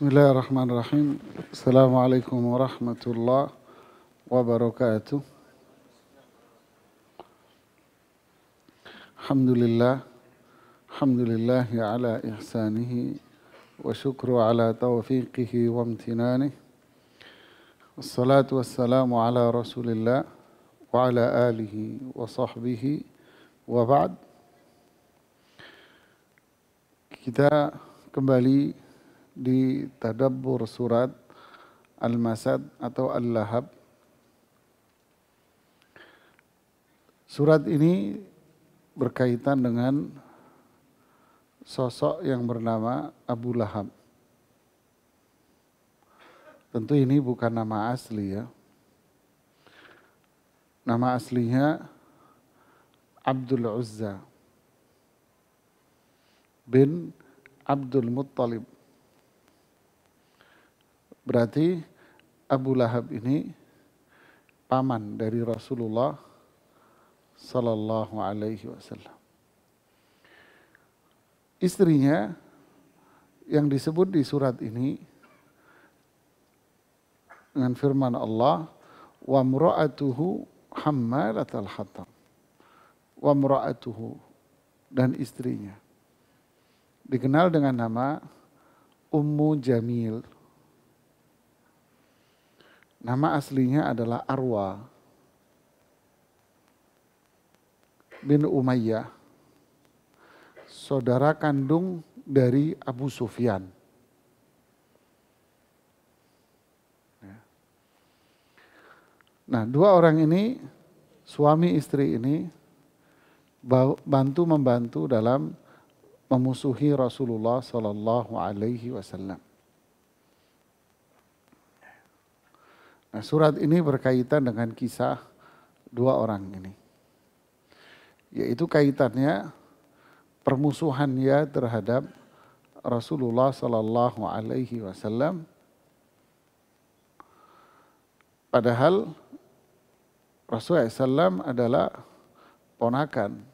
Bismillahirrahmanirrahim. Assalamualaikum warahmatullahi wabarakatuh. Alhamdulillah. Alhamdulillahi ala ihsanihi wa syukru ala taufiqihi wa amtinanihi. Wassalatu wassalamu ala rasulillah wa ala alihi wa sahbihi wa ba'd. Kita kembali di tadabbur surat Al-Masad atau Al-Lahab. Surat ini berkaitan dengan sosok yang bernama Abu Lahab. Tentu ini bukan nama asli ya. Nama aslinya Abdul Uzza bin Abdul Muttalib. Berarti Abu Lahab ini paman dari Rasulullah Sallallahu Alaihi Wasallam. Istrinya yang disebut di surat ini dengan firman Allah, wa mra'atuhu hammalatal hatab. Wa mra'atuhu, dan istrinya dikenal dengan nama Ummu Jamil. Nama aslinya adalah Arwa bin Umayyah, saudara kandung dari Abu Sufyan. Nah, dua orang ini, suami istri ini, membantu dalam memusuhi Rasulullah Sallallahu Alaihi Wasallam. Nah, surat ini berkaitan dengan kisah dua orang ini, yaitu kaitannya permusuhannya terhadap Rasulullah Sallallahu Alaihi Wasallam. Padahal Rasulullah SAW adalah ponakan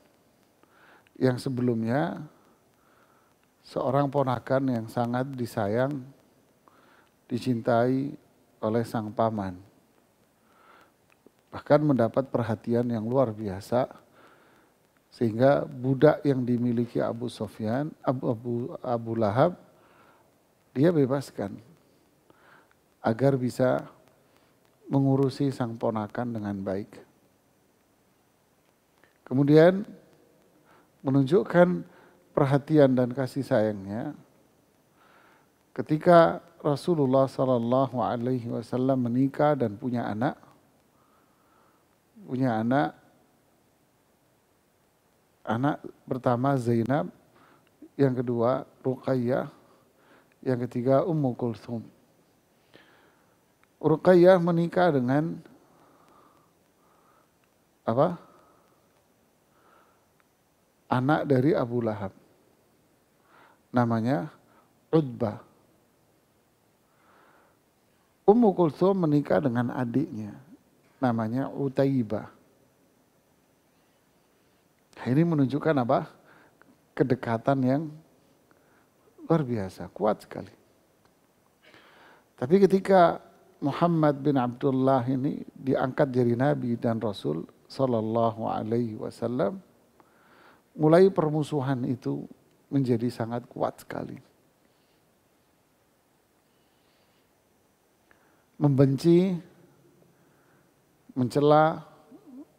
yang sebelumnya seorang ponakan yang sangat disayang, dicintai oleh sang paman. Bahkan mendapat perhatian yang luar biasa, sehingga budak yang dimiliki Abu Sufyan, Abu Lahab, dia bebaskan agar bisa mengurusi sang ponakan dengan baik. Kemudian menunjukkan perhatian dan kasih sayangnya ketika Rasulullah Sallallahu Alaihi Wasallam menikah dan punya anak pertama Zainab, yang kedua Ruqayyah, yang ketiga Ummu Kulthum. Ruqayyah menikah dengan anak dari Abu Lahab, namanya Utbah. Ummu Kulthum menikah dengan adiknya, namanya Utaibah. Ini menunjukkan apa? Kedekatan yang luar biasa, kuat sekali. Tapi ketika Muhammad bin Abdullah ini diangkat jadi Nabi dan Rasul Sallallahu Alaihi Wasallam, mulai permusuhan itu menjadi sangat kuat sekali. Membenci, mencela,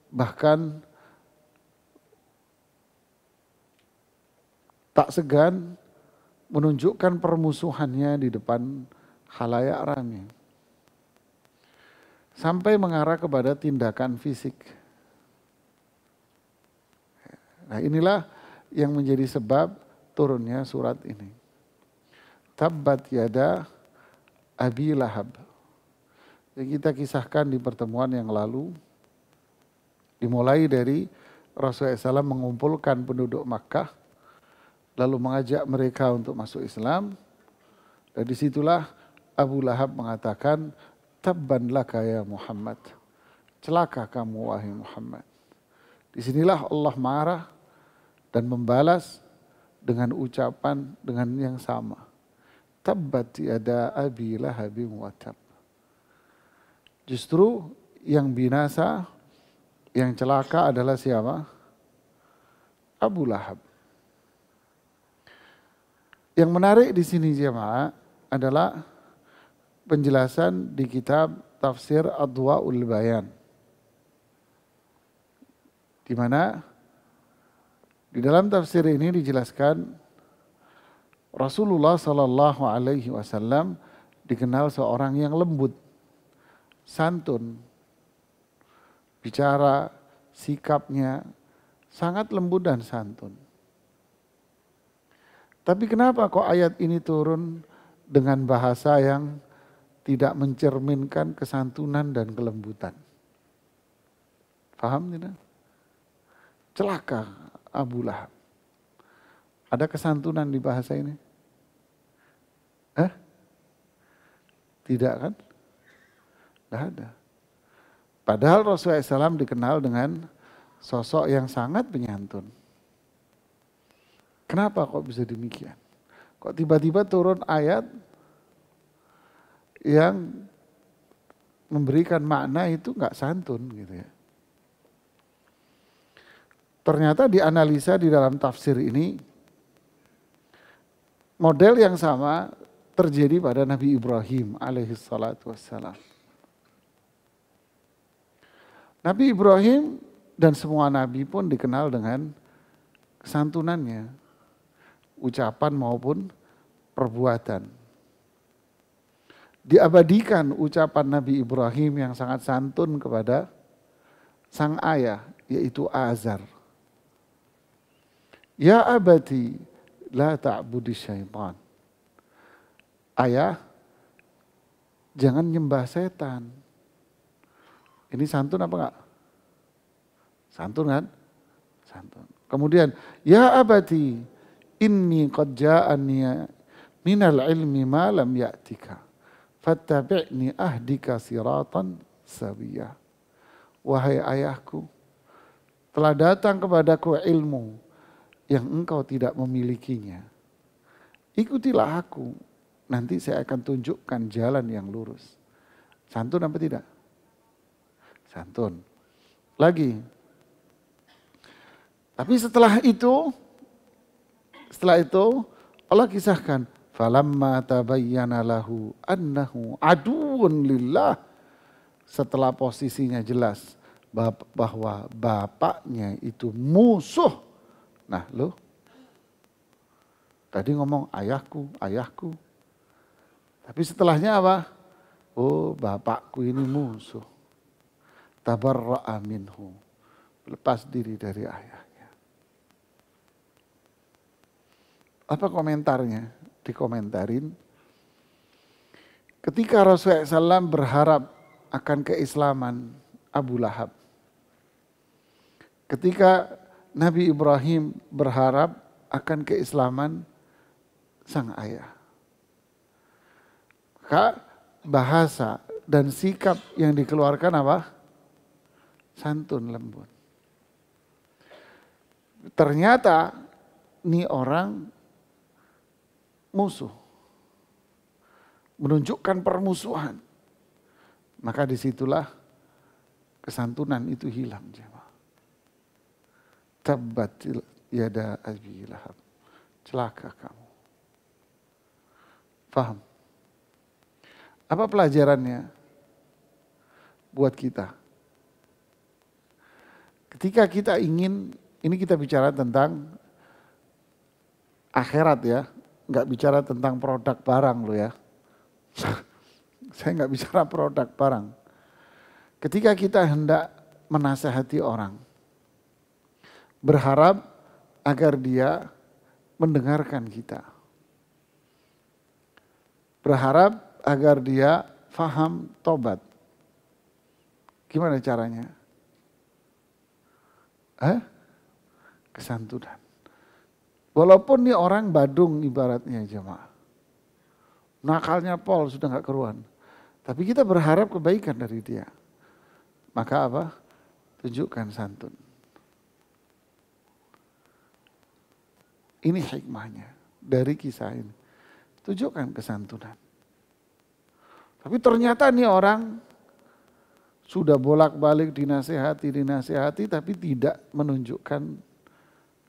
bahkan tak segan menunjukkan permusuhannya di depan khalayak ramai. Sampai mengarah kepada tindakan fisik. Nah, inilah yang menjadi sebab turunnya surat ini. Tabbat yada Abi Lahab. Yang kita kisahkan di pertemuan yang lalu, dimulai dari Rasulullah SAW mengumpulkan penduduk Makkah, lalu mengajak mereka untuk masuk Islam, dan disitulah Abu Lahab mengatakan, Tabban laka ya Muhammad, celaka kamu wahai Muhammad. Disinilah Allah marah dan membalas dengan ucapan dengan yang sama. Tabbat yada abi lahabin wa tab. Justru yang binasa, yang celaka adalah siapa? Abu Lahab. Yang menarik di sini jemaah adalah penjelasan di kitab Tafsir Adwa'ul Bayan. Di mana di dalam tafsir ini dijelaskan Rasulullah Sallallahu Alaihi Wasallam dikenal seorang yang lembut, santun, bicara, sikapnya sangat lembut dan santun. Tapi kenapa kok ayat ini turun dengan bahasa yang tidak mencerminkan kesantunan dan kelembutan? Paham tidak? Celaka Abu Lahab. Ada kesantunan di bahasa ini? Tidak kan? Tidak ada. Padahal Rasulullah SAW dikenal dengan sosok yang sangat penyantun. Kenapa kok bisa demikian? Kok tiba-tiba turun ayat yang memberikan makna itu nggak santun gitu ya. Ternyata dianalisa di dalam tafsir ini, model yang sama terjadi pada Nabi Ibrahim alaihissalatu wassalam. Nabi Ibrahim dan semua nabi pun dikenal dengan kesantunannya, ucapan maupun perbuatan. Diabadikan ucapan Nabi Ibrahim yang sangat santun kepada sang ayah, yaitu Azar. Ya abati la ta'budi syaitan. Ayah, jangan nyembah setan. Ini santun apa enggak? Santun kan? Santun. Kemudian, ya abati inni qad ja'ani minal ilmi ma lam ya'tika fattabi'ni ahdika siratan sawiyah. Wahai ayahku, telah datang kepadaku ilmu yang engkau tidak memilikinya. Ikutilah aku, nanti saya akan tunjukkan jalan yang lurus. Santun apa tidak? Santun. Lagi. Tapi setelah itu Allah kisahkan, falamma tabayyana lahu annahu aduwwun lillah. Setelah posisinya jelas bahwa bapaknya itu musuh. Nah, lo tadi ngomong ayahku, ayahku. Tapi setelahnya apa? Oh, bapakku ini musuh. Tabarra'a minhu. Lepas diri dari ayahnya. Apa komentarnya? Dikomentarin. Ketika Rasulullah SAW berharap akan keislaman Abu Lahab. Ketika Nabi Ibrahim berharap akan keislaman sang ayah. Maka bahasa dan sikap yang dikeluarkan apa? Santun, lembut. Ternyata ini orang musuh. Menunjukkan permusuhan. Maka disitulah kesantunan itu hilang. Tabbat yada abi lahab. Celaka kamu. Faham? Apa pelajarannya buat kita? Ketika kita ingin, ini kita bicara tentang akhirat ya, nggak bicara tentang produk barang lo ya. Saya nggak bicara produk barang. Ketika kita hendak menasehati orang, berharap agar dia mendengarkan kita. Berharap agar dia faham tobat. Gimana caranya? Kesantunan. Walaupun nih orang badung ibaratnya jemaah. Nakalnya pol sudah gak keruan. Tapi kita berharap kebaikan dari dia. Maka apa? Tunjukkan santun. Ini hikmahnya dari kisah ini. tunjukkan kesantunan. Tapi ternyata nih orang sudah bolak-balik dinasehati, tapi tidak menunjukkan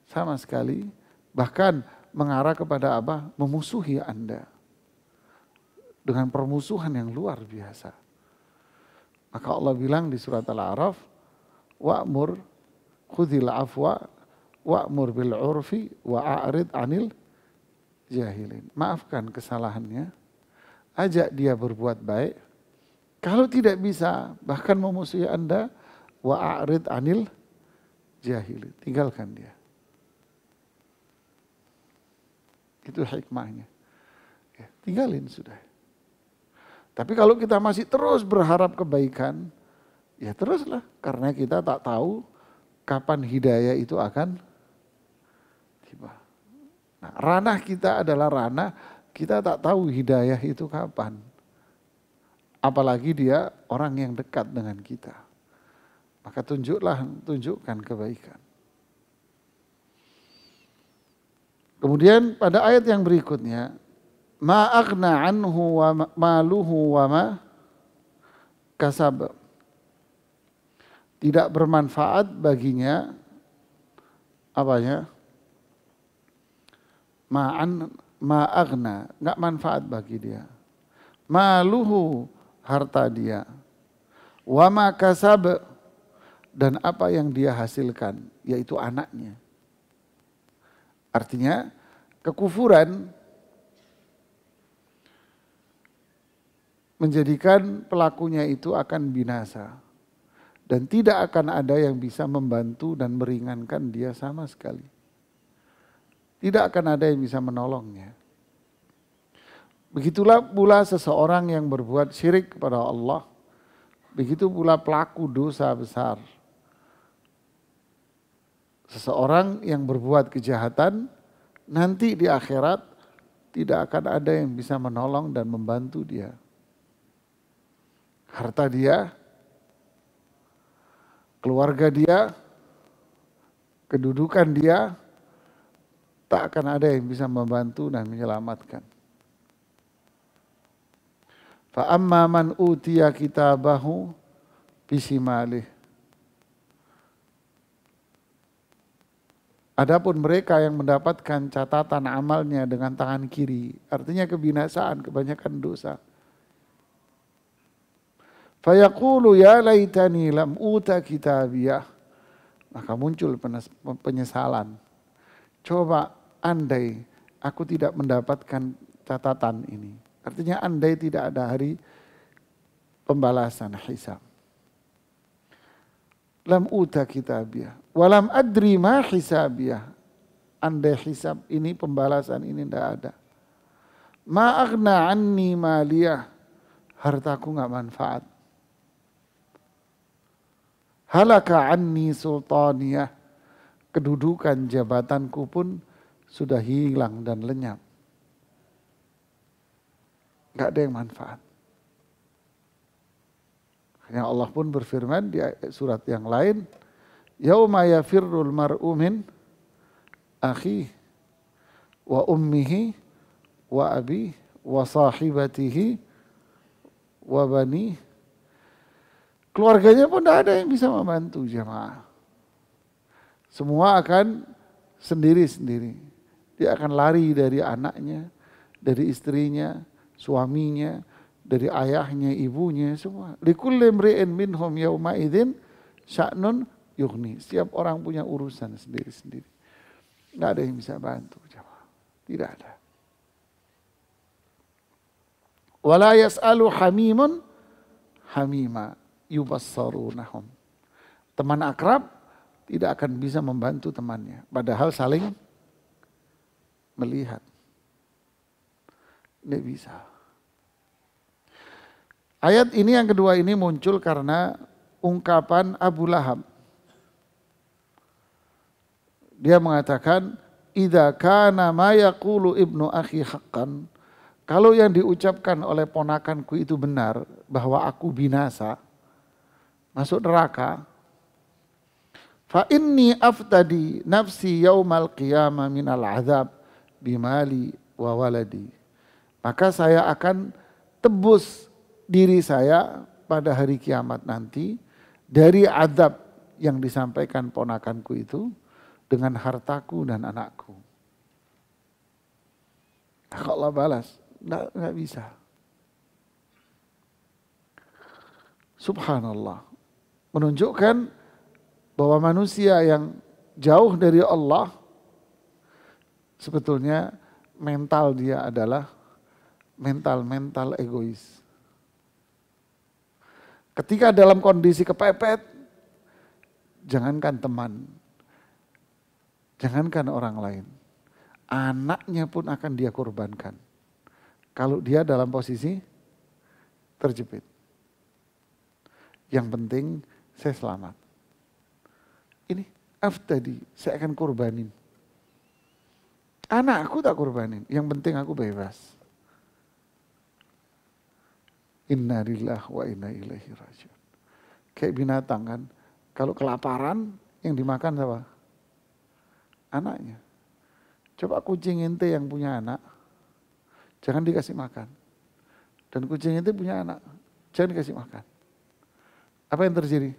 sama sekali, bahkan mengarah kepada apa? Memusuhi Anda. Dengan permusuhan yang luar biasa. Maka Allah bilang di surat Al-A'raf, wa'mur khudhil afwa wa'mur bil urfi wa'arid anil jahilin. Maafkan kesalahannya, ajak dia berbuat baik. Kalau tidak bisa, bahkan memusuhi Anda, wa'arid anil jahilin. Tinggalkan dia. Itu hikmahnya. Ya, tinggalin sudah. Tapi kalau kita masih terus berharap kebaikan, ya teruslah. Karena kita tak tahu kapan hidayah itu akan tiba. Nah, ranah kita adalah ranah kita tak tahu hidayah itu kapan. Apalagi dia orang yang dekat dengan kita. Maka tunjukkan kebaikan. Kemudian pada ayat yang berikutnya, ma aghna anhu wa maluhu wa ma kasab. Tidak bermanfaat baginya apanya? Ma aghna, enggak manfaat bagi dia. Maluhu, harta dia. Wa ma kasab, dan apa yang dia hasilkan, yaitu anaknya. Artinya kekufuran menjadikan pelakunya itu akan binasa. Dan tidak akan ada yang bisa membantu dan meringankan dia sama sekali. Tidak akan ada yang bisa menolongnya. Begitulah pula seseorang yang berbuat syirik kepada Allah. Begitu pula pelaku dosa besar. Seseorang yang berbuat kejahatan, nanti di akhirat tidak akan ada yang bisa menolong dan membantu dia. Harta dia, keluarga dia, kedudukan dia, tak akan ada yang bisa membantu dan menyelamatkan. Fa amma man utiya kitabahu bisimalih. Adapun mereka yang mendapatkan catatan amalnya dengan tangan kiri, artinya kebinasaan, kebanyakan dosa. Fayaqulu ya laitani lam uta kitabiyah. Maka muncul penyesalan. Coba andai aku tidak mendapatkan catatan ini. Artinya andai tidak ada hari pembalasan hisab. Lam uta kitabiyah. Walam adri ma hisabiyah. Andai hisab ini, pembalasan ini tidak ada. Ma aghna anni maliyah. Hartaku gak manfaat. Halaka anni sultaniyah. Kedudukan jabatanku pun sudah hilang dan lenyap. Gak ada yang manfaat. Yang Allah pun berfirman di surat yang lain, yauma yafirrul mar'u min akhi wa ummihi wa abi wa sahibatihi wa bani. Keluarganya pun tidak ada yang bisa membantu jemaah. Semua akan sendiri-sendiri. Dia akan lari dari anaknya, dari istrinya, suaminya, dari ayahnya, ibunya, semua. Likulli imri'in minhum yawma idzin sya'nun yughni. Setiap orang punya urusan sendiri-sendiri. Tidak ada yang bisa bantu jemaah. Tidak ada. Wala yas'alu hamimun hamima yubassarunahum. Teman akrab tidak akan bisa membantu temannya. Padahal saling melihat. Tidak bisa. Ayat ini yang kedua ini muncul karena ungkapan Abu Lahab. Dia mengatakan, idza kana ma yaqulu ibnu akhi haqqan. Kalau yang diucapkan oleh ponakanku itu benar, bahwa aku binasa, masuk neraka, fa inni aftadi nafsi yaumal qiyamah minal azab bimali wa waladi. Maka saya akan tebus diri saya pada hari kiamat nanti dari azab yang disampaikan ponakanku itu dengan hartaku dan anakku. Nah, kalau Allah balas, nggak bisa. Subhanallah. Menunjukkan bahwa manusia yang jauh dari Allah, sebetulnya mental dia adalah mental egois. Ketika dalam kondisi kepepet, jangankan teman, jangankan orang lain, anaknya pun akan dia korbankan. Kalau dia dalam posisi terjepit. Yang penting saya selamat. Ini tadi saya akan korbanin. Anakku tak korbanin, yang penting aku bebas. Inna lillahi wa inna ilaihi raji'un. Kayak binatang kan, kalau kelaparan yang dimakan siapa? Anaknya. Coba kucing ente yang punya anak, jangan dikasih makan. Dan kucing ente punya anak, jangan dikasih makan. Apa yang terjadi?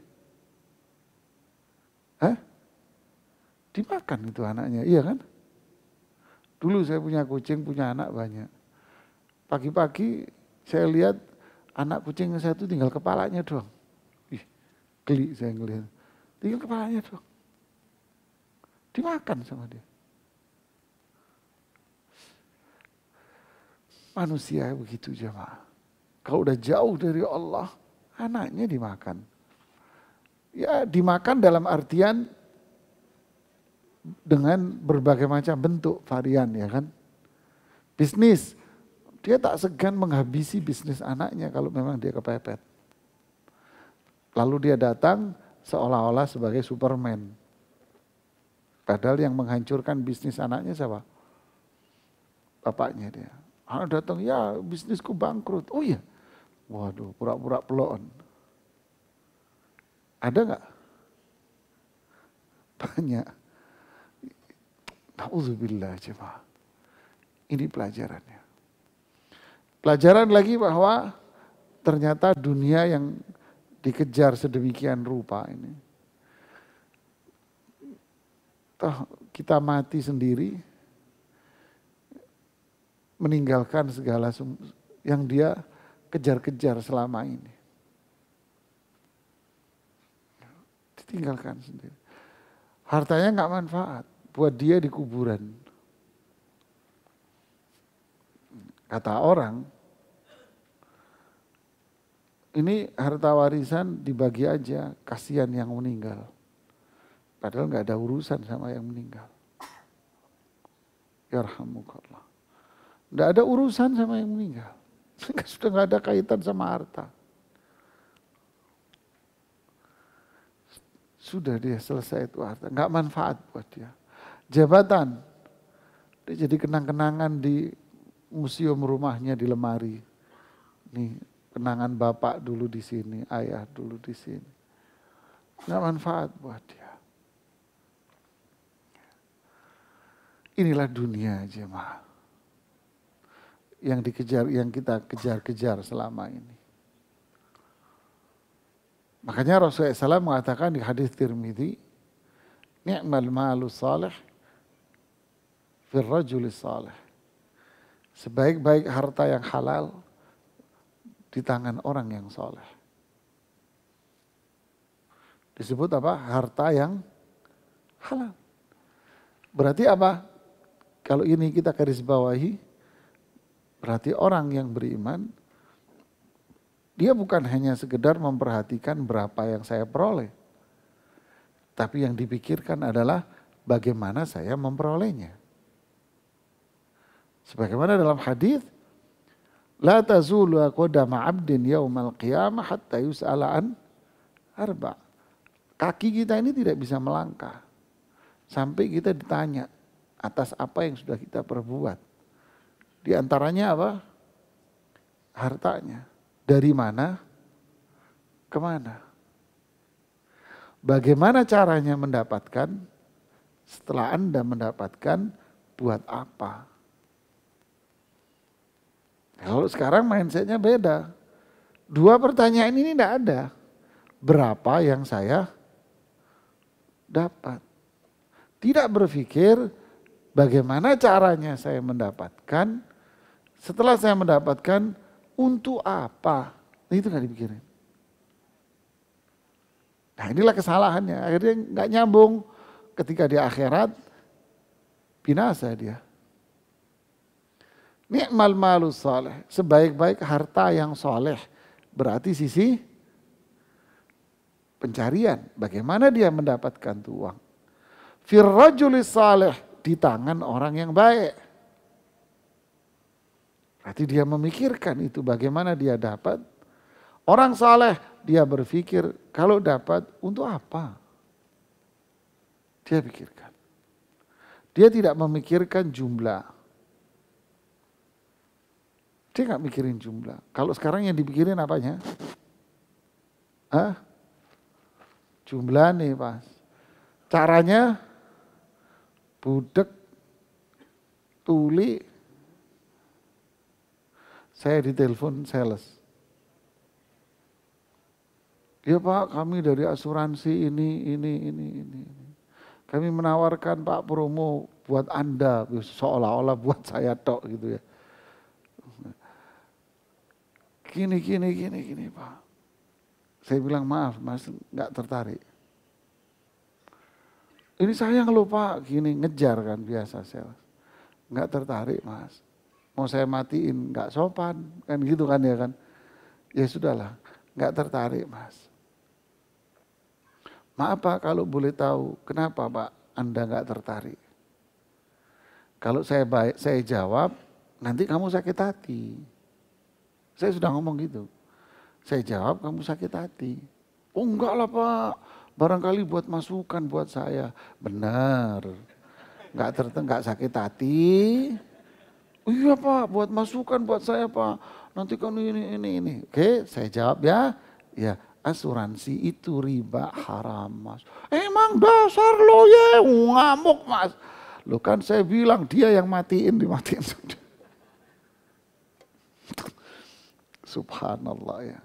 Dimakan itu anaknya, iya kan? Dulu saya punya kucing, punya anak banyak. Pagi-pagi saya lihat anak kucing saya itu tinggal kepalanya doang. Ih, geli saya ngelihat. Tinggal kepalanya doang. Dimakan sama dia. Manusia begitu jemaah. Kalau udah jauh dari Allah, anaknya dimakan. Ya dimakan dalam artian dengan berbagai macam bentuk varian ya kan. Bisnis, dia tak segan menghabisi bisnis anaknya kalau memang dia kepepet. Lalu dia datang seolah-olah sebagai Superman. Padahal yang menghancurkan bisnis anaknya siapa? Bapaknya dia. Anak datang, ya bisnisku bangkrut. Oh iya, waduh pura-pura pelon. Ada nggak? Banyak. Nauzubillah jemaah. Ini pelajarannya. Pelajaran lagi bahwa ternyata dunia yang dikejar sedemikian rupa ini. Toh kita mati sendiri, meninggalkan segala yang dia kejar-kejar selama ini. Ditinggalkan sendiri. Hartanya nggak manfaat buat dia di kuburan. Kata orang, ini harta warisan dibagi aja, kasihan yang meninggal. Padahal nggak ada urusan sama yang meninggal. Yarhamukallah. Nggak ada urusan sama yang meninggal. Sudah nggak ada kaitan sama harta. Sudah dia selesai itu harta, nggak manfaat buat dia. Jabatan, dia jadi kenang-kenangan di museum rumahnya di lemari. Nih kenangan bapak dulu di sini, ayah dulu di sini. Nggak manfaat buat dia. Inilah dunia jemaah. Yang dikejar, yang kita kejar-kejar selama ini. Makanya Rasulullah SAW mengatakan di hadis Tirmidzi, ni'mal malu salih fir rajulis salih. Sebaik-baik harta yang halal di tangan orang yang soleh. Disebut apa? Harta yang halal. Berarti apa? Kalau ini kita garis bawahi, berarti orang yang beriman, dia bukan hanya sekedar memperhatikan berapa yang saya peroleh. Tapi yang dipikirkan adalah bagaimana saya memperolehnya. Sebagaimana dalam hadis, la tazulu qadama 'abdin yaumal qiyamah hatta yus'ala an arba'. Kaki kita ini tidak bisa melangkah sampai kita ditanya atas apa yang sudah kita perbuat. Di antaranya apa? Hartanya. Dari mana? Kemana? Bagaimana caranya mendapatkan? Setelah Anda mendapatkan, buat apa? Kalau sekarang mindsetnya beda. Dua pertanyaan ini tidak ada. Berapa yang saya dapat? Tidak berpikir bagaimana caranya saya mendapatkan. Setelah saya mendapatkan, untuk apa? Itu nggak dipikirin. Nah inilah kesalahannya. Akhirnya nggak nyambung. Ketika di akhirat, binasa dia. Ni'mal malus saleh, sebaik-baik harta yang soleh. Berarti sisi pencarian, bagaimana dia mendapatkan tuh uang. Firrajulis saleh, di tangan orang yang baik. Berarti dia memikirkan itu bagaimana dia dapat. Orang saleh dia berpikir kalau dapat untuk apa. Dia pikirkan. Dia tidak memikirkan jumlah. Dia nggak mikirin jumlah. Kalau sekarang yang dipikirin apanya? Hah? Jumlah nih Mas. Caranya budek, tuli. Saya ditelepon sales. Ya Pak, kami dari asuransi ini. Kami menawarkan Pak promo buat Anda, seolah-olah buat saya tok gitu ya. Gini Pak. Saya bilang maaf Mas, nggak tertarik. Ini sayang loh Pak, gini ngejar kan biasa sales. Nggak tertarik Mas. Mau saya matiin, nggak sopan kan gitu kan ya kan. Ya sudahlah, nggak tertarik Mas. Maaf Pak kalau boleh tahu, kenapa Pak Anda nggak tertarik? Kalau saya jawab, nanti kamu sakit hati. Saya sudah ngomong gitu. Saya jawab kamu sakit hati. Oh enggak lah Pak, barangkali buat masukan buat saya. Benar, nggak sakit hati. Oh iya Pak, buat masukan buat saya Pak. Nanti kan ini. Oke, saya jawab ya. Ya, asuransi itu riba haram Mas. Emang dasar lo ya, ngamuk Mas. Lo kan saya bilang dia yang dimatiin sudah. Subhanallah ya.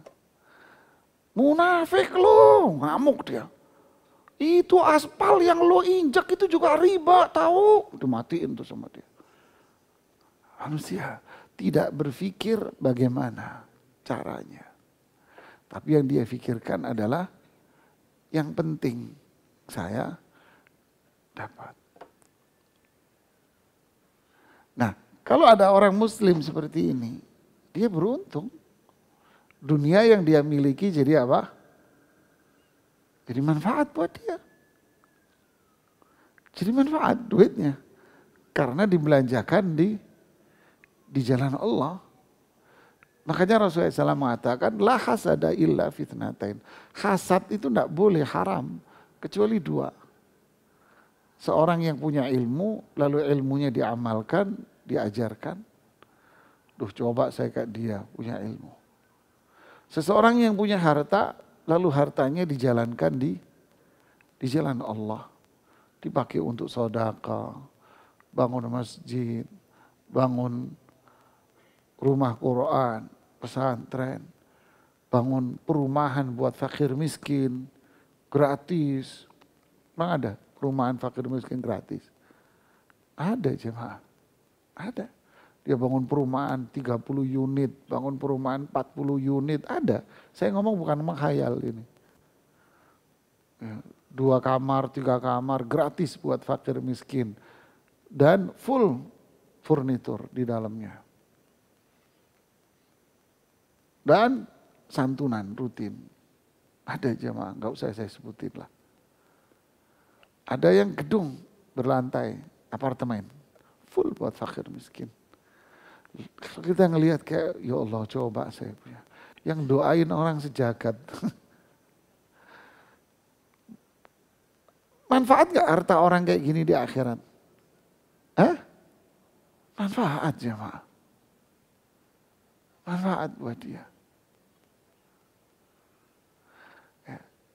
Munafik lo, ngamuk dia. Itu aspal yang lo injak itu juga riba, tahu? Dimatiin tuh sama dia. Manusia tidak berpikir bagaimana caranya. Tapi yang dia pikirkan adalah yang penting saya dapat. Nah, kalau ada orang muslim seperti ini, dia beruntung. Dunia yang dia miliki jadi apa? Jadi manfaat buat dia. Jadi manfaat duitnya. Karena dibelanjakan di jalan Allah. Makanya Rasulullah SAW mengatakan, la hasada illa fitnatain. Hasad itu tidak boleh, haram. Kecuali dua. Seorang yang punya ilmu, lalu ilmunya diamalkan, diajarkan. Duh coba saya kayak dia punya ilmu. Seseorang yang punya harta, lalu hartanya dijalankan di jalan Allah. Dipakai untuk sedekah, bangun masjid, bangun rumah Quran, pesantren, bangun perumahan buat fakir miskin, gratis. Memang ada perumahan fakir miskin gratis? Ada jemaah, ada. Dia bangun perumahan 30 unit, bangun perumahan 40 unit, ada. Saya ngomong bukan menghayal ini. 2 kamar, 3 kamar, gratis buat fakir miskin. Dan full furnitur di dalamnya. Dan santunan rutin. Ada jemaah, nggak usah saya sebutin lah. Ada yang gedung berlantai, apartemen, full buat fakir miskin. Kita ngelihat kayak, ya Allah coba saya punya. Yang doain orang sejagat. Manfaat gak harta orang kayak gini di akhirat? Hah? Manfaat jemaah. Manfaat buat dia.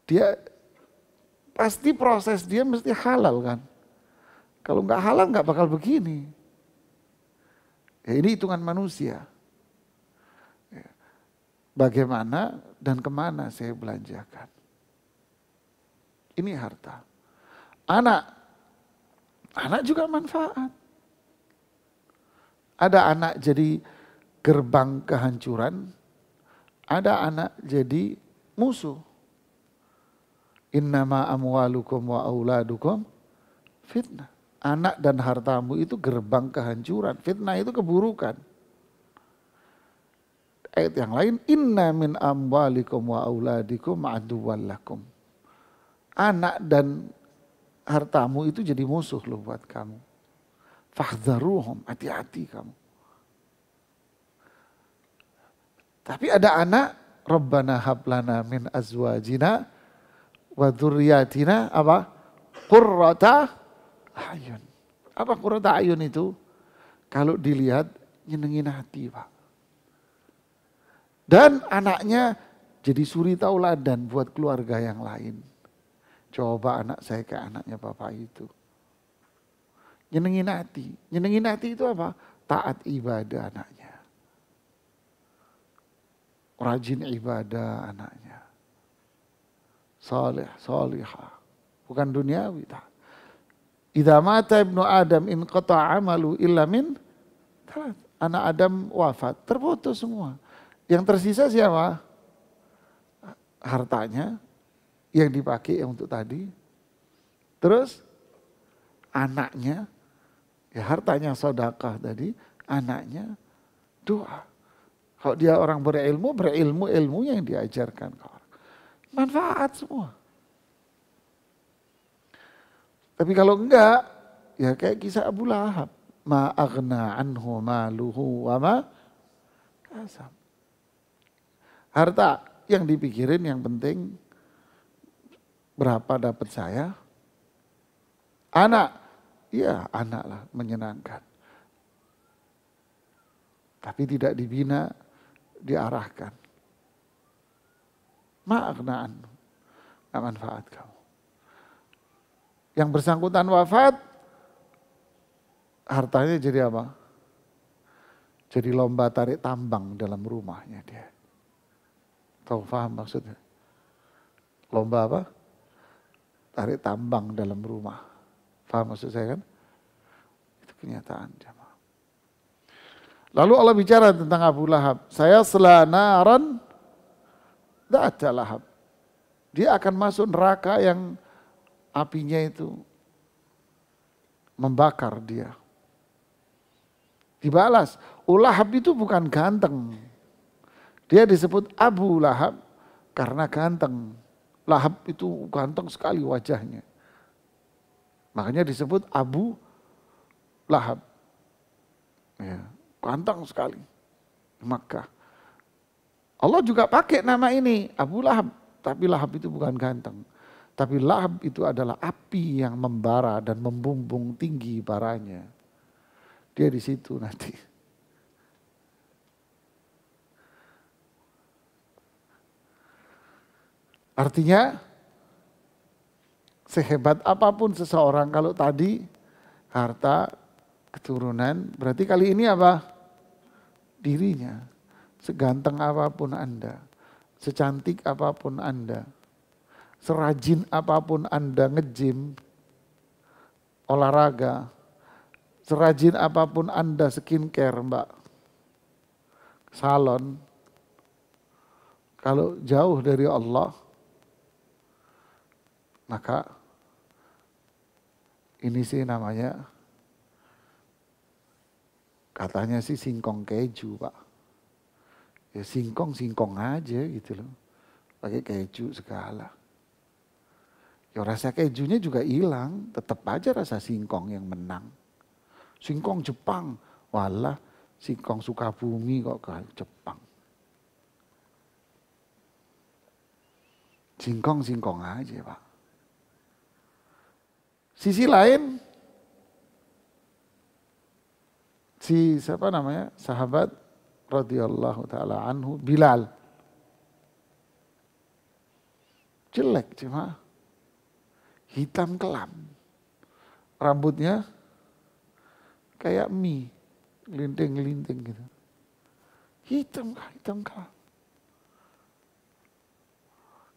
Dia pasti proses dia mesti halal kan. Kalau nggak halal nggak bakal begini. Ya ini hitungan manusia. bagaimana dan kemana saya belanjakan. Ini harta. Anak juga manfaat. Ada anak jadi gerbang kehancuran, ada anak jadi musuh. Innama amwalukum wa auladukum fitnah. Anak dan hartamu itu gerbang kehancuran. Fitnah itu keburukan. Ayat yang lain, inna min amwalikum wa auladikum aduwwan lakum. Anak dan hartamu itu jadi musuh loh buat kamu. Fahdharuhum, hati-hati kamu. Tapi ada anak, Rabbana hablana min azwajina wa dzurriyyatina apa? Qurrata ayun. Apa qurrata ayun itu? Kalau dilihat nyenengin hati, Pak. Dan anaknya jadi suri tauladan buat keluarga yang lain. Coba anak saya kayak anaknya bapak itu. Nyenengin hati. Nyenengin hati itu apa? Taat ibadah anaknya. Rajin ibadah anaknya. Salih, salihah. Bukan duniawi. Idza mata ibnu Adam in qata'a amalu illa min talat. Anak Adam wafat, terputus semua. Yang tersisa siapa? Hartanya yang dipakai untuk tadi. Terus anaknya, ya hartanya sedekah tadi, anaknya doa. Kalau dia orang berilmu ilmunya yang diajarkan ke orang. Manfaat semua. Tapi kalau enggak, ya kayak kisah Abu Lahab. Ma aghna anhu maluhu wa ma kasab. Harta yang dipikirin yang penting berapa dapat saya. Anak, ya anak lah menyenangkan. Tapi tidak dibina, diarahkan. Ma'akna'an, gak manfaat kamu. Yang bersangkutan wafat, hartanya jadi apa? Jadi lomba tarik tambang dalam rumahnya dia. Tahu paham maksudnya? Lomba apa? Tarik tambang dalam rumah. Paham maksud saya kan? Itu kenyataan jemaah. Lalu Allah bicara tentang Abu Lahab. Saya selanaran da'ata lahab. Dia akan masuk neraka yang apinya itu membakar dia. Dibalas, Lahab itu bukan ganteng. Dia disebut Abu Lahab karena ganteng. Lahab itu ganteng sekali wajahnya. Makanya disebut Abu Lahab. Ya, ganteng sekali. Makkah. Allah juga pakai nama ini, Abu Lahab. Tapi Lahab itu bukan ganteng. Tapi Lahab itu adalah api yang membara dan membumbung tinggi baranya. Dia di situ nanti. Artinya sehebat apapun seseorang kalau tadi harta, keturunan, berarti kali ini apa? Dirinya. Seganteng apapun Anda, secantik apapun Anda, serajin apapun Anda nge-gym, olahraga, serajin apapun Anda skincare Mbak, salon, kalau jauh dari Allah, maka ini sih namanya, katanya sih singkong keju Pak. Ya singkong aja gitu loh. Pakai keju segala. Ya rasa kejunya juga hilang. Tetap aja rasa singkong yang menang. Singkong Jepang. Walah singkong Sukabumi kok ke Jepang. Singkong aja Pak. Sisi lain, siapa namanya? Sahabat radhiyallahu taala anhu, Bilal. Jelek cuma hitam kelam. Rambutnya kayak mie, linting-linting gitu. Hitam kelam.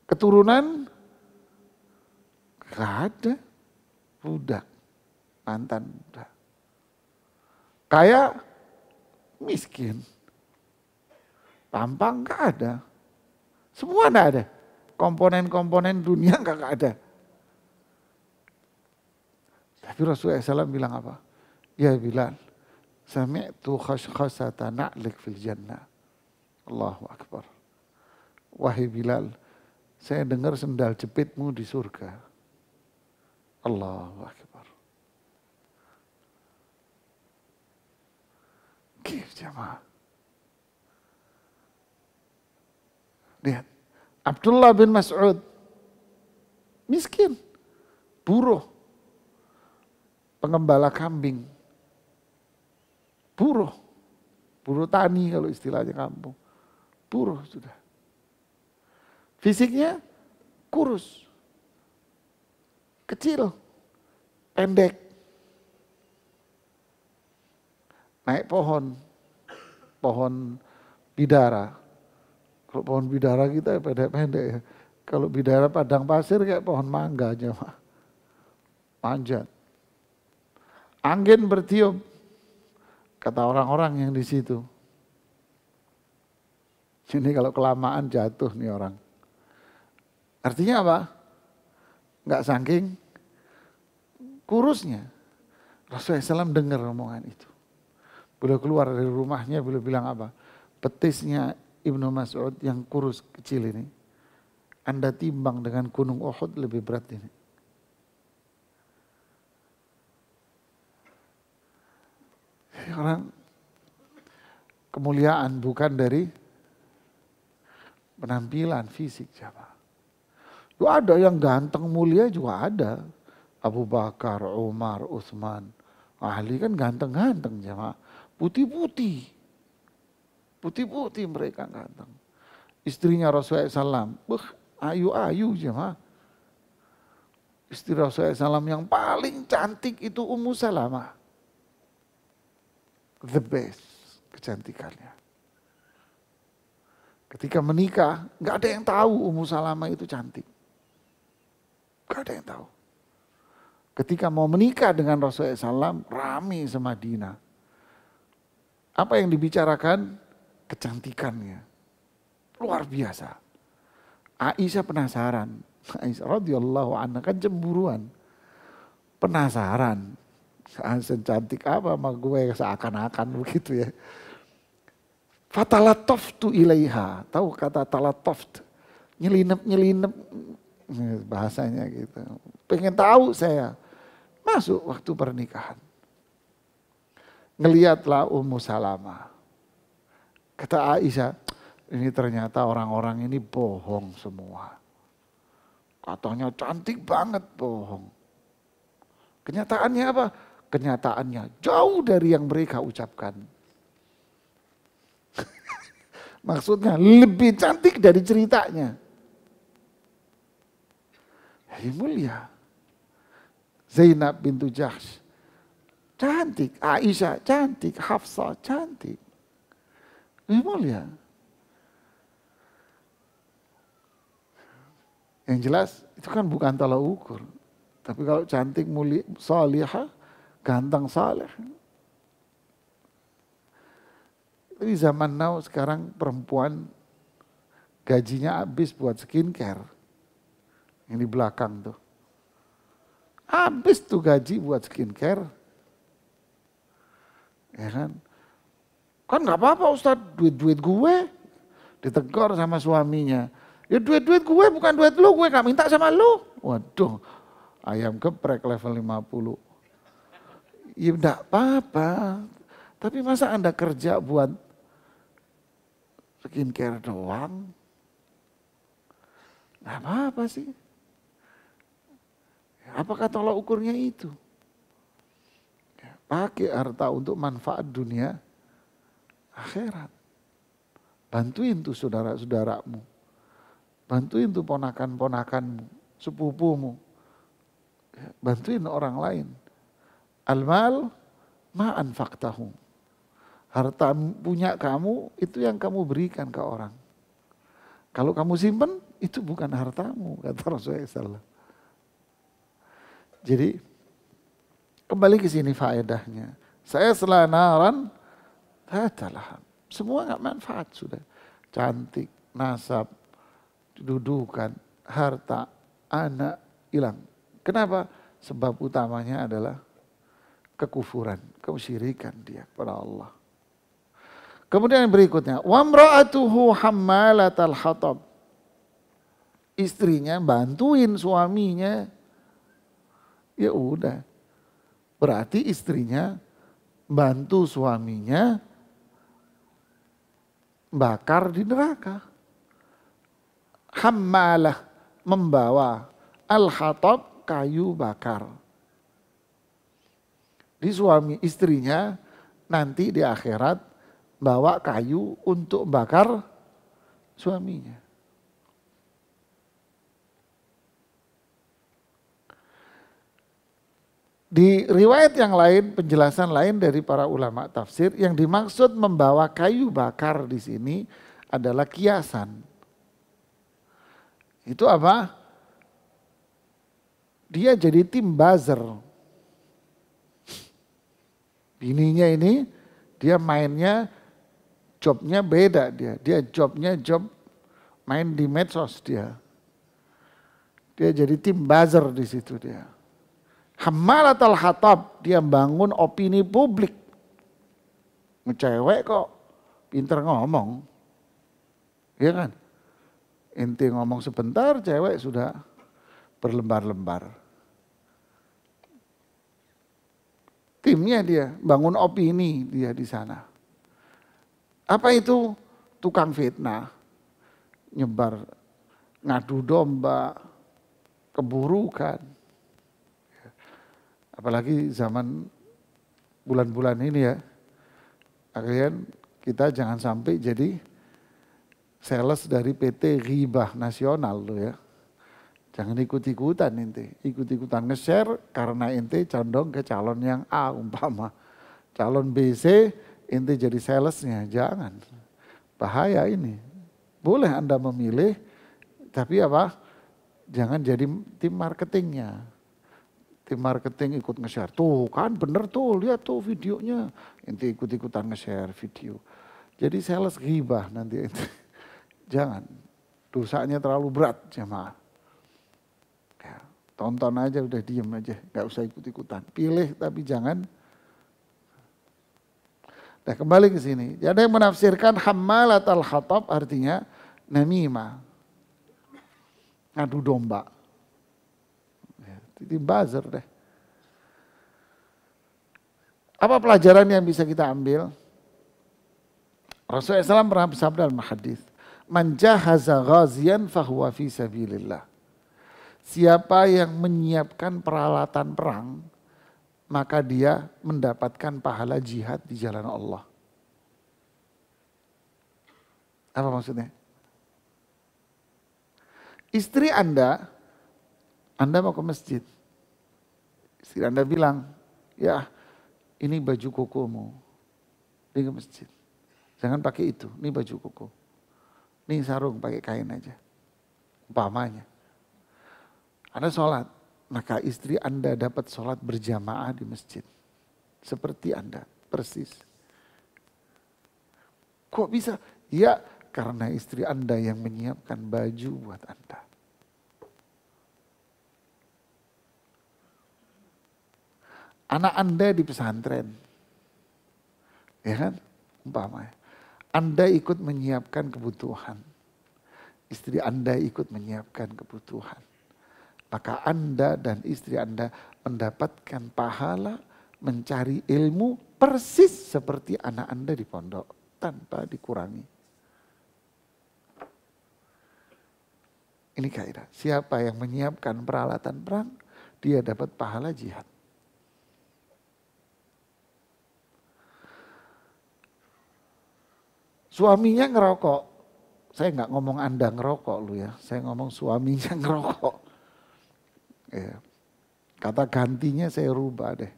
Keturunan gak ada. Budak, mantan budak. Kaya, miskin. Tampang gak ada. Semua gak ada. Komponen-komponen dunia gak ada. Tapi Rasulullah SAW bilang apa? Ya Bilal, sami'tu khashkhasata na'lik fil jannah. Allahu Akbar. Wahai Bilal, saya dengar sendal jepitmu di surga. Allahu Akbar. Kif jamaah. Lihat. Abdullah bin Mas'ud. Miskin. Buruh. Pengembala kambing. Buruh. Buruh tani kalau istilahnya kampung. Buruh sudah. Fisiknya kurus. Kecil, pendek, naik pohon bidara. Kalau pohon bidara kita pendek-pendek ya. Kalau bidara padang pasir kayak pohon mangga aja, manjat. Angin bertiup, kata orang-orang yang di situ. Ini kalau kelamaan jatuh nih orang. Artinya apa? Enggak saking kurusnya. Rasulullah SAW dengar omongan itu. Beliau keluar dari rumahnya, beliau bilang apa? Petisnya Ibnu Mas'ud yang kurus kecil ini, Anda timbang dengan gunung Uhud lebih berat ini. Orang kemuliaan bukan dari penampilan fisik siapa. Ada yang ganteng mulia juga ada. Abu Bakar, Umar, Utsman, Ali kan ganteng-ganteng jemaah. Putih-putih. Putih-putih mereka ganteng. Istrinya Rasulullah SAW, ayu-ayu jemaah. Istri Rasulullah SAW yang paling cantik itu Ummu Salamah. The best kecantikannya. Ketika menikah, gak ada yang tahu Ummu Salamah itu cantik. Gak ada yang tahu. Ketika mau menikah dengan Rasulullah SAW, rame semadinah. Apa yang dibicarakan? Kecantikannya. Luar biasa. Aisyah penasaran. Aisyah radhiyallahu anha kan cemburuan. Penasaran. Secantik apa sama gue seakan-akan begitu ya. Fatalatoftu ilaiha. Tahu kata talatoft? Nyelinep-nyelinep. Bahasanya gitu. Pengen tahu saya. Masuk waktu pernikahan. Ngeliatlah Ummu Salamah. Kata Aisyah, ini ternyata orang-orang ini bohong semua. Katanya cantik banget, bohong. Kenyataannya apa? Kenyataannya jauh dari yang mereka ucapkan. Maksudnya lebih cantik dari ceritanya. Yang mulia. Zainab bintu Jahsh. Cantik. Aisyah cantik. Hafsah cantik. Yang mulia. Yang jelas itu kan bukan tolak ukur. Tapi kalau cantik, mulia, salihah, ganteng, saleh. Tapi zaman now sekarang perempuan gajinya habis buat skincare. Yang di belakang tuh. Habis tuh gaji buat skincare. Ya kan? Kan gak apa-apa Ustaz, duit-duit gue. Ditegur sama suaminya. Ya duit-duit gue bukan duit lu, gue gak minta sama lu. Waduh, ayam geprek level 50. Ya enggak apa-apa. Tapi masa Anda kerja buat skincare doang? Enggak apa-apa sih. Apakah tolak ukurnya itu? Pakai harta untuk manfaat dunia, akhirat. Bantuin tuh saudara-saudaramu. Bantuin tuh ponakan-ponakanmu, sepupumu. Bantuin orang lain. Al-mal ma'an faktahum. Harta punya kamu itu yang kamu berikan ke orang. Kalau kamu simpen, itu bukan hartamu, kata Rasulullah SAW. Jadi kembali ke sini faedahnya. Saya selanaran, tatalah. Semua nggak manfaat sudah. Cantik, nasab, dudukan, harta, anak hilang. Kenapa? Sebab utamanya adalah kekufuran, kemusyrikan dia kepada Allah. Kemudian yang berikutnya, wamra'atuhu hammalatal hatab. Istrinya bantuin suaminya. Ya udah. Berarti istrinya bantu suaminya bakar di neraka. Hammalah, membawa, al-hatab, kayu bakar. Di suami istrinya nanti di akhirat bawa kayu untuk bakar suaminya. Di riwayat yang lain, penjelasan lain dari para ulama tafsir, yang dimaksud membawa kayu bakar di sini adalah kiasan. Itu apa? Dia jadi tim buzzer. Bininya ini, dia mainnya, jobnya beda dia. Dia jobnya job main di medsos dia. Dia jadi tim buzzer di situ dia. Hammalatal hatab, dia bangun opini publik. Ngecewek kok, pinter ngomong. Iya kan? Inti ngomong sebentar, cewek sudah berlembar-lembar. Timnya dia, bangun opini dia di sana. Apa itu? Tukang fitnah. Nyebar, ngadu domba, keburukan. Apalagi zaman bulan-bulan ini ya, akhirnya kita jangan sampai jadi sales dari PT Ghibah Nasional loh ya. Jangan ikut-ikutan ente, ikut-ikutan nge-share karena ente condong ke calon yang A umpama. Calon B, C, ente jadi salesnya, jangan. Bahaya ini. Boleh Anda memilih, tapi apa? Jangan jadi tim marketingnya. Tim marketing ikut nge-share, tuh kan bener tuh, lihat tuh videonya. Ente ikut-ikutan nge-share video. Jadi sales ghibah nanti ente. Jangan, dosanya terlalu berat jemaah. Ya, tonton aja udah diem aja, gak usah ikut-ikutan. Pilih tapi jangan. Nah kembali ke sini, ada yang menafsirkan hammalatal hatab artinya namimah. Ngadu domba. Itu buzzer deh. Apa pelajaran yang bisa kita ambil? Rasulullah SAW pernah bersabda dalam hadis, "Man jahaza ghaziyan fahuwa fi sabilillah." Siapa yang menyiapkan peralatan perang, maka dia mendapatkan pahala jihad di jalan Allah. Apa maksudnya? Istri Anda mau ke masjid. Istri Anda bilang, ya ini baju kokomu. Pergi ke masjid. Jangan pakai itu, ini baju koko. Ini sarung pakai kain aja. Umpamanya. Anda sholat, maka istri Anda dapat sholat berjamaah di masjid. Seperti Anda, persis. Kok bisa? Ya karena istri Anda yang menyiapkan baju buat Anda. Anak Anda di pesantren, ya kan, umpamanya. Anda ikut menyiapkan kebutuhan, istri Anda ikut menyiapkan kebutuhan. Maka Anda dan istri Anda mendapatkan pahala mencari ilmu persis seperti anak Anda di pondok, tanpa dikurangi. Ini kaidah, siapa yang menyiapkan peralatan perang, dia dapat pahala jihad. Suaminya ngerokok, saya nggak ngomong Anda ngerokok lu ya, saya ngomong suaminya ngerokok. Ya. Kata gantinya saya rubah deh,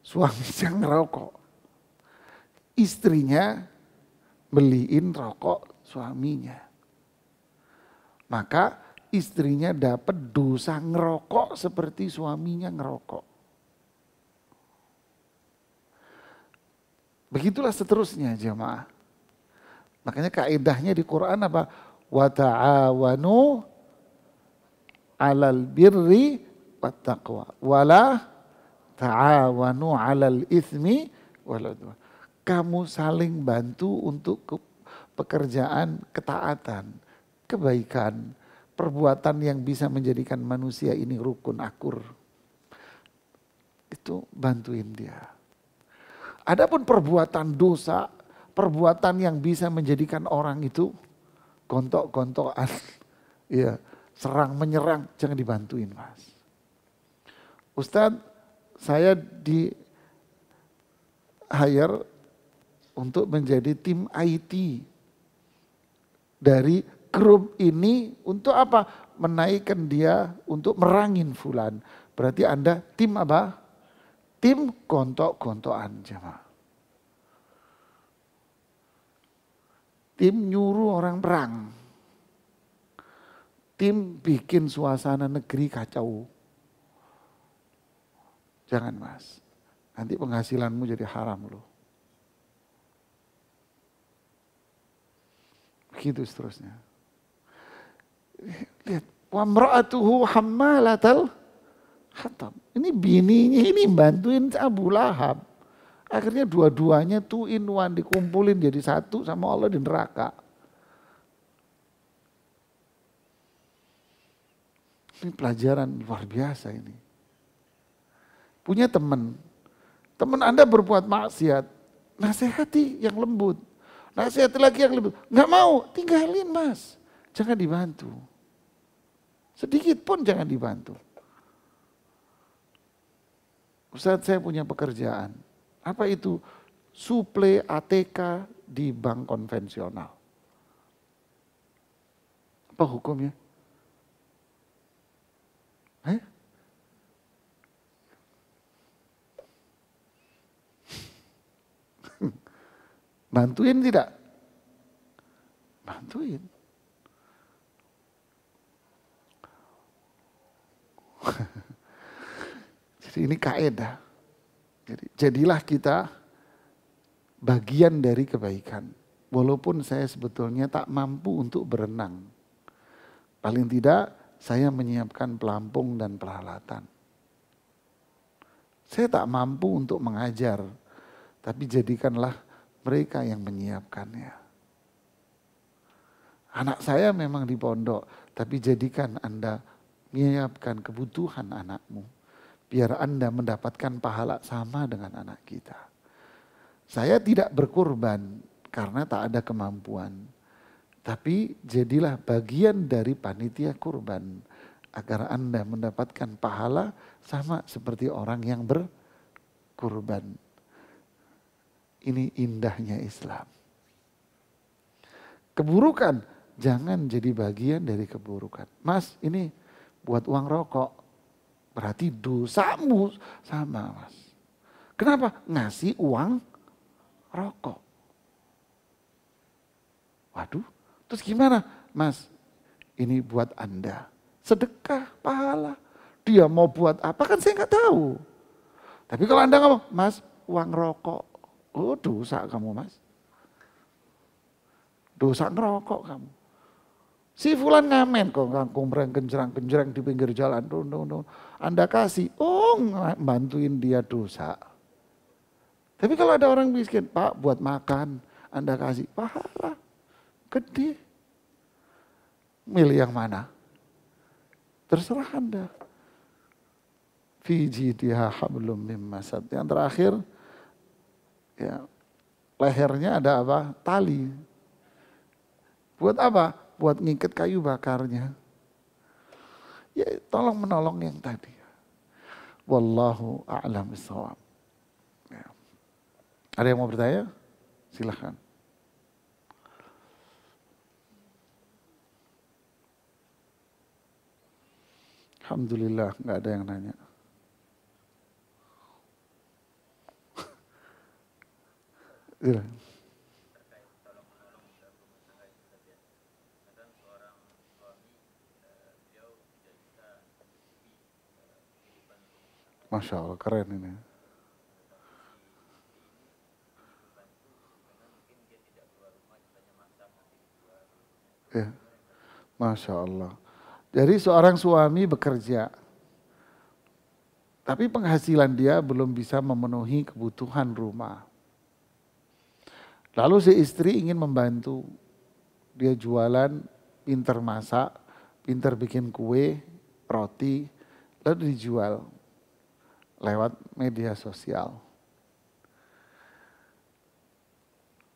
suaminya ngerokok. Istrinya beliin rokok suaminya. Maka istrinya dapat dosa ngerokok seperti suaminya ngerokok. Begitulah seterusnya jemaah. Makanya kaidahnya di Quran apa? Wa ta'awanu 'alal birri wat taqwa wala ta'awanu 'alal itsmi wal 'udwan. Kamu saling bantu untuk pekerjaan ketaatan, kebaikan, perbuatan yang bisa menjadikan manusia ini rukun akur. Itu bantuin dia. Adapun perbuatan dosa, perbuatan yang bisa menjadikan orang itu gontok-gontokan, ya, serang menyerang, jangan dibantuin mas. Ustadz, saya di hire untuk menjadi tim IT dari grup ini untuk apa? Menaikkan dia untuk merangin fulan. Berarti Anda tim apa? Tim gontok-gontokan jemaah. Tim nyuruh orang perang. Tim bikin suasana negeri kacau. Jangan mas. Nanti penghasilanmu jadi haram loh. Begitu seterusnya. Lihat. Wa mra'atuhu hammalatal hatab. Ini bininya ini bantuin Abu Lahab. Akhirnya dua-duanya 2 in 1 dikumpulin jadi satu sama Allah di neraka. Ini pelajaran luar biasa ini. Punya teman Anda berbuat maksiat, nasihati yang lembut. Nasihati lagi yang lembut. Nggak mau, tinggalin mas. Jangan dibantu. Sedikit pun jangan dibantu. Ustaz, saya punya pekerjaan. Apa itu? Suplai ATK di bank konvensional. Apa hukumnya? Bantuin tidak? Bantuin. Jadi ini kaidah. Jadi jadilah kita bagian dari kebaikan. Walaupun saya sebetulnya tak mampu untuk berenang. Paling tidak saya menyiapkan pelampung dan peralatan. Saya tak mampu untuk mengajar. Tapi jadikanlah mereka yang menyiapkannya. Anak saya memang di pondok. Tapi jadikan Anda menyiapkan kebutuhan anakmu. Biar Anda mendapatkan pahala sama dengan anak kita. Saya tidak berkorban karena tak ada kemampuan. Tapi jadilah bagian dari panitia kurban. Agar Anda mendapatkan pahala sama seperti orang yang berkurban. Ini indahnya Islam. Keburukan, jangan jadi bagian dari keburukan. Mas, ini buat uang rokok. Berarti dosamu sama mas. Kenapa? Ngasih uang rokok. Waduh, terus gimana? Mas, ini buat Anda. Sedekah, pahala. Dia mau buat apa kan saya nggak tahu. Tapi kalau Anda ngomong, mas uang rokok. Oh dosa kamu mas. Dosa ngerokok kamu. Si fulan ngamen kok kumreng kenjerang-kenjerang di pinggir jalan. Anda kasih, oh bantuin dia dosa. Tapi kalau ada orang miskin, Pak buat makan, Anda kasih, pahala. Gede. Milih yang mana? Terserah Anda. Fi jidha hablum mim masad. Yang terakhir, ya lehernya ada apa? Tali. Buat apa? Buat ngikat kayu bakarnya. Ya tolong menolong yang tadi. Wallahu a'lam bishawab. Ya. Ada yang mau bertanya? Silahkan. Alhamdulillah nggak ada yang nanya. Silahkan. Masya Allah, keren ini. Ya, Masya Allah. Jadi seorang suami bekerja, tapi penghasilan dia belum bisa memenuhi kebutuhan rumah. Lalu si istri ingin membantu, dia jualan, pinter masak, pinter bikin kue, roti, lalu dijual lewat media sosial.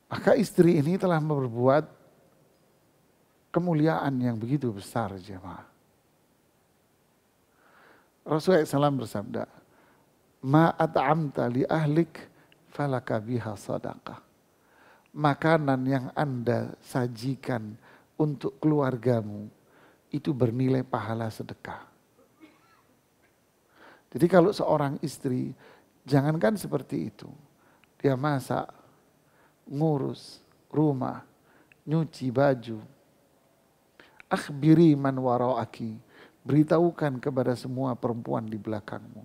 Maka istri ini telah berbuat kemuliaan yang begitu besar, jemaah. Rasulullah SAW bersabda, "Ma at'amta li ahlik falaka biha sadaqah." Makanan yang Anda sajikan untuk keluargamu itu bernilai pahala sedekah. Jadi kalau seorang istri, jangankan seperti itu. Dia masak, ngurus rumah, nyuci baju. Akhbiri man wara'aki. Beritahukan kepada semua perempuan di belakangmu.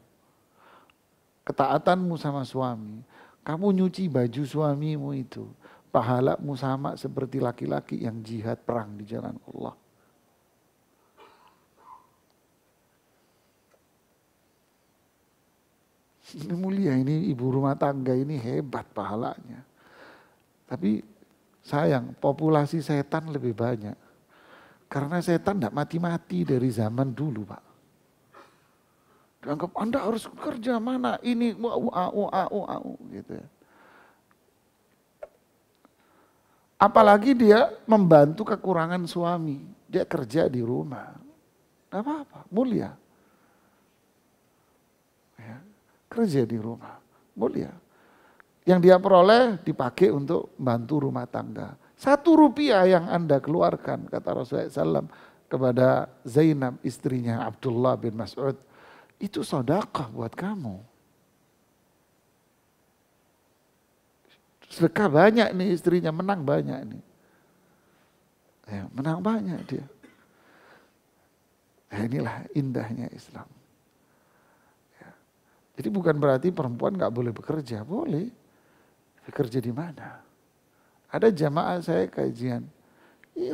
Ketaatanmu sama suami. Kamu nyuci baju suamimu itu. Pahalamu sama seperti laki-laki yang jihad perang di jalan Allah. Ini mulia, ini ibu rumah tangga ini hebat pahalanya. Tapi sayang, populasi setan lebih banyak. Karena setan tidak mati-mati dari zaman dulu, Pak. Dianggap Anda harus kerja mana, ini gitu ya. Apalagi dia membantu kekurangan suami. Dia kerja di rumah. Gak apa-apa, mulia. Ya, kerja di rumah, mulia. Yang dia peroleh dipakai untuk bantu rumah tangga. 1 rupiah yang Anda keluarkan, kata Rasulullah SAW kepada Zainab, istrinya Abdullah bin Mas'ud, itu sedekah buat kamu. Sedekah banyak nih istrinya, menang banyak nih. Ya, menang banyak dia. Nah, inilah indahnya Islam. Ya. Jadi bukan berarti perempuan gak boleh bekerja, boleh. Bekerja di mana? Ada jamaah saya kajian,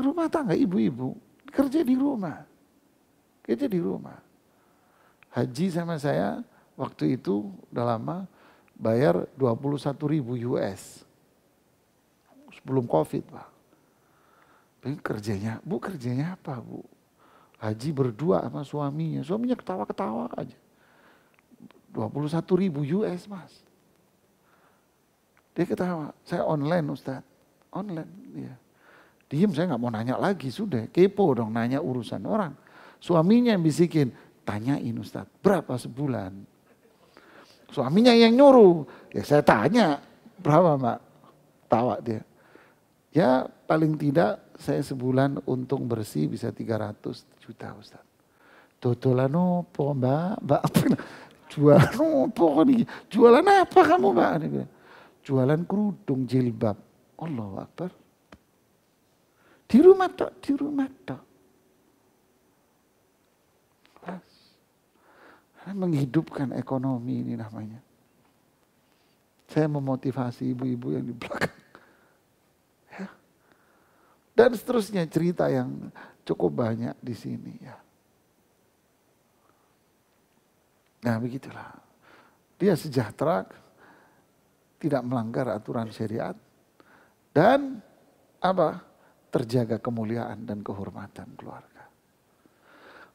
rumah tangga ibu-ibu, kerja di rumah. Kerja di rumah. Haji sama saya waktu itu udah lama bayar 21.000 US. Sebelum Covid, Pak. Tapi kerjanya, Bu kerjanya apa, Bu? Haji berdua sama suaminya. Suaminya ketawa-ketawa aja. 21.000 US, Mas. Dia ketawa, saya online Ustaz. Online, ya. Diem, saya nggak mau nanya lagi, sudah. Kepo dong nanya urusan orang. Suaminya yang bisikin, tanyain Ustaz, berapa sebulan? Suaminya yang nyuruh, ya saya tanya, berapa Mbak? Tawa dia. Ya paling tidak saya sebulan untung bersih bisa 300 juta Ustaz. Dodolan opo Mbak? Mbak apa? Jualan opo nih? Jualan apa kamu Mbak? Jualan kerudung jilbab. Allahu Akbar. Di rumah tok, di rumah tok. Menghidupkan ekonomi ini namanya. Saya memotivasi ibu-ibu yang di belakang. Ya. Dan seterusnya cerita yang cukup banyak di sini ya. Nah begitulah. Dia sejahtera, tidak melanggar aturan syariat. Dan apa? Terjaga kemuliaan dan kehormatan keluarga.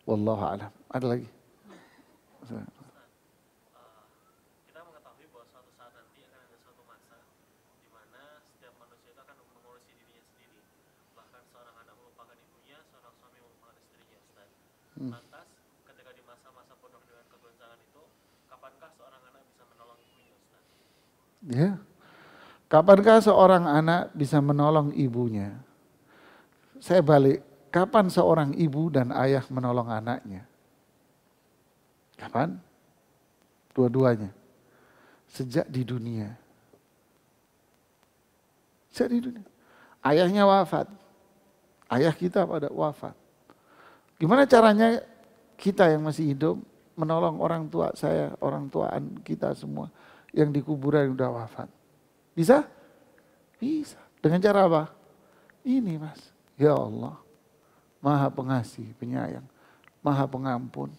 Wallahu a'lam. Ada lagi? Kita mengetahui bahwa suatu saat nanti akan ada suatu masa di mana setiap manusia itu akan mengurusi dirinya sendiri. Bahkan seorang anak melupakan ibunya, seorang suami melupakan istrinya, Ustaz. Lantas, ketika di masa-masa penuh dengan kegoncangan itu, kapankah seorang anak bisa menolong ibunya, Ustaz? Ya. Kapankah seorang anak bisa menolong ibunya? Saya balik, kapan seorang ibu dan ayah menolong anaknya? Kapan? Dua-duanya. Sejak di dunia. Sejak di dunia. Ayahnya wafat. Ayah kita pada wafat. Gimana caranya kita yang masih hidup menolong orang tua saya, orang tuaan kita semua yang di kuburan udah wafat. Bisa? Bisa. Dengan cara apa? Ini Mas, ya Allah, Maha Pengasih, Penyayang, Maha Pengampun,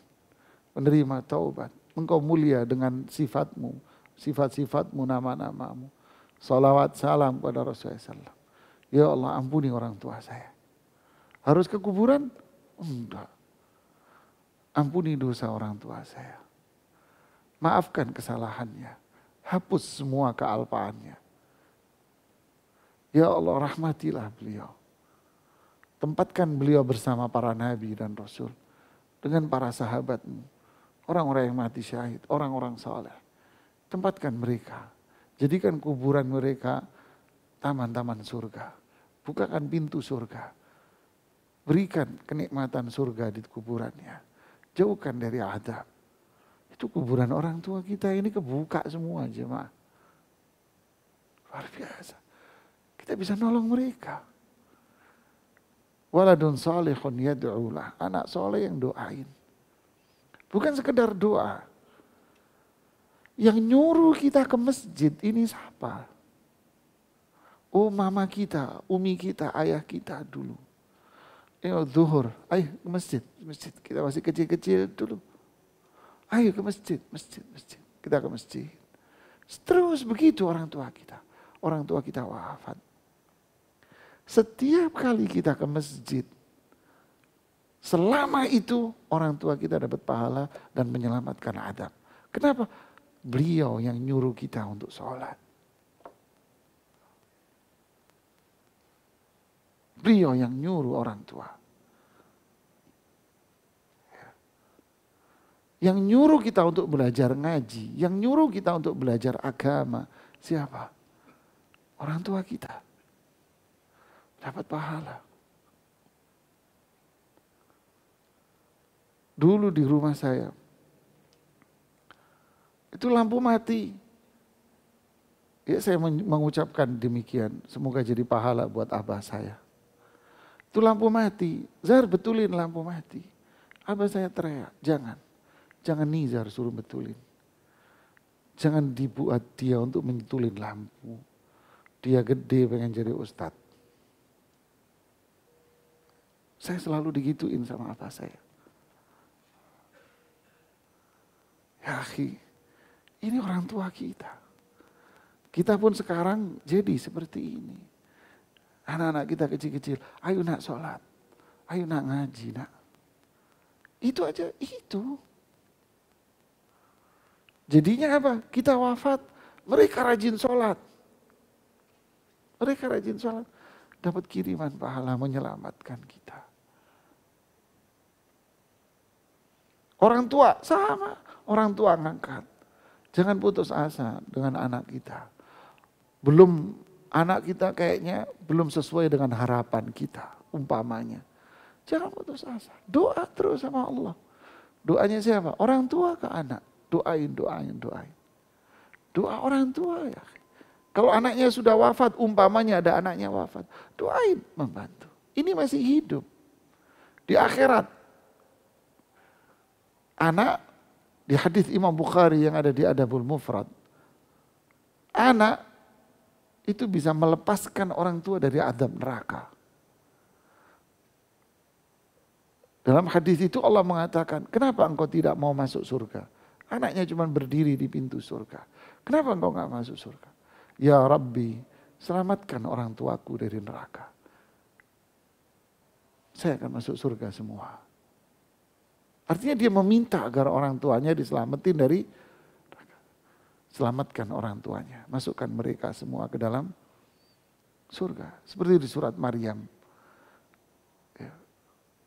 penerima taubat. Engkau mulia dengan sifatmu, sifat-sifatmu, nama-namamu. Salawat salam kepada Rasulullah SAW. Ya Allah, ampuni orang tua saya. Harus ke kuburan? Enggak. Ampuni dosa orang tua saya. Maafkan kesalahannya. Hapus semua kealpaannya. Ya Allah, rahmatilah beliau. Tempatkan beliau bersama para nabi dan rasul. Dengan para sahabatmu. Orang-orang yang mati syahid. Orang-orang saleh. Tempatkan mereka. Jadikan kuburan mereka taman-taman surga. Bukakan pintu surga. Berikan kenikmatan surga di kuburannya. Jauhkan dari adab. Itu kuburan orang tua kita ini kebuka semua jemaah. Luar biasa. Kita bisa nolong mereka. Waladun salihun yad'ulah. Anak soleh yang doain. Bukan sekedar doa. Yang nyuruh kita ke masjid ini siapa? Oh mama kita, umi kita, ayah kita dulu. Zuhur, ayo ke masjid. Kita masih kecil-kecil dulu. Ayo ke masjid. Kita ke masjid. Terus begitu orang tua kita. Orang tua kita wafat. Setiap kali kita ke masjid, selama itu orang tua kita dapat pahala dan menyelamatkan adab. Kenapa? Beliau yang nyuruh kita untuk sholat. Beliau yang nyuruh orang tua. Yang nyuruh kita untuk belajar ngaji. Yang nyuruh kita untuk belajar agama. Siapa? Orang tua kita. Dapat pahala. Dulu di rumah saya. Itu lampu mati. Ya saya mengucapkan demikian. Semoga jadi pahala buat abah saya. Itu lampu mati. Zahar betulin lampu mati. Abah saya teriak. Jangan Nizar suruh betulin. Jangan dibuat dia untuk mentulin lampu. Dia gede pengen jadi ustadz. Saya selalu digituin sama abah saya. Ya akhi, ini orang tua kita. Kita pun sekarang jadi seperti ini. Anak-anak kita kecil-kecil, ayo nak sholat, ayo nak ngaji nak. Itu aja, itu. Jadinya apa? Kita wafat, mereka rajin sholat. Mereka rajin sholat, dapat kiriman pahala menyelamatkan kita. Orang tua sama, orang tua ngangkat. Jangan putus asa dengan anak kita. Belum anak kita kayaknya belum sesuai dengan harapan kita, umpamanya. Jangan putus asa. Doa terus sama Allah. Doanya siapa? Orang tua ke anak. Doain. Doa orang tua ya. Kalau anaknya sudah wafat, umpamanya ada anaknya wafat. Doain, membantu. Ini masih hidup. Di akhirat. Anak, di hadis Imam Bukhari yang ada di Adabul Mufrad. Anak itu bisa melepaskan orang tua dari azab neraka. Dalam hadis itu Allah mengatakan, kenapa engkau tidak mau masuk surga? Anaknya cuma berdiri di pintu surga. Kenapa engkau gak masuk surga? Ya Rabbi, selamatkan orang tuaku dari neraka. Saya akan masuk surga semua. Artinya dia meminta agar orang tuanya diselamatin dari neraka. Selamatkan orang tuanya. Masukkan mereka semua ke dalam surga. Seperti di surat Maryam.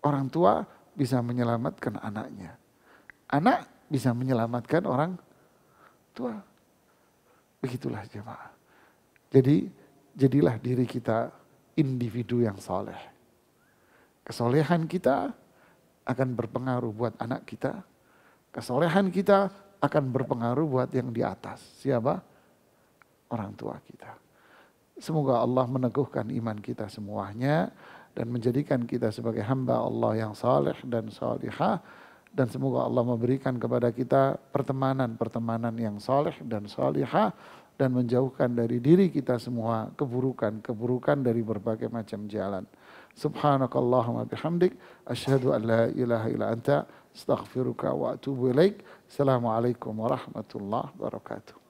Orang tua bisa menyelamatkan anaknya. Anak bisa menyelamatkan orang tua. Begitulah jemaah. Jadi jadilah diri kita individu yang soleh. Kesolehan kita akan berpengaruh buat anak kita. Kesolehan kita akan berpengaruh buat yang di atas. Siapa? Orang tua kita. Semoga Allah meneguhkan iman kita semuanya dan menjadikan kita sebagai hamba Allah yang saleh dan salihah Dan semoga Allah memberikan kepada kita pertemanan-pertemanan yang soleh dan solihah, dan menjauhkan dari diri kita semua keburukan-keburukan dari berbagai macam jalan. Subhanakallahumma bihamdik, asyhadu an la ilaha illa anta, astaghfiruka wa atubu ilaik. Assalamualaikum warahmatullahi wabarakatuh.